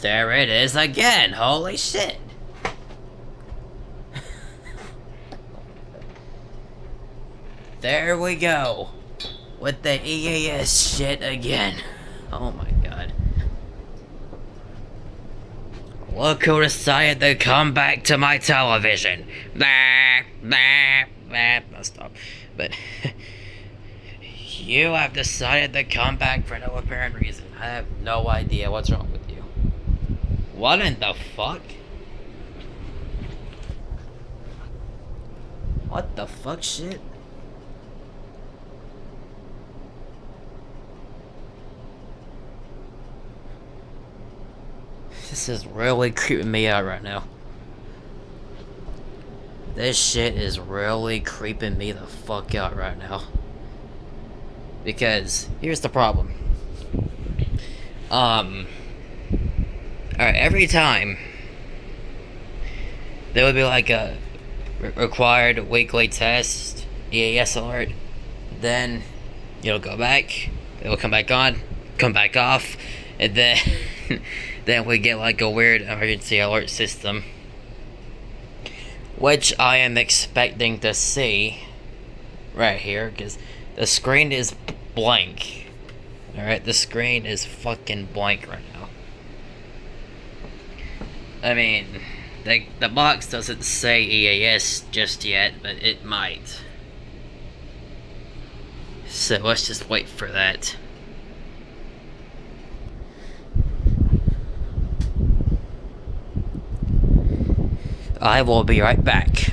There it is again, holy shit. There we go. With the EAS shit again. Oh my god. Look who decided to come back to my television. Stop. But you have decided to come back for no apparent reason. I have no idea what's wrong with you. What in the fuck? What the fuck shit? This is really creeping me out right now. This shit is really creeping me the fuck out right now. Because here's the problem. Alright, every time there would be like a required weekly test, EAS alert, then it'll go back, it'll come back on, come back off, and then then we get like a weird emergency alert system, which I am expecting to see right here, because the screen is blank. Alright, the screen is fucking blank right now. I mean, the box doesn't say EAS just yet, but it might. So let's just wait for that. I will be right back.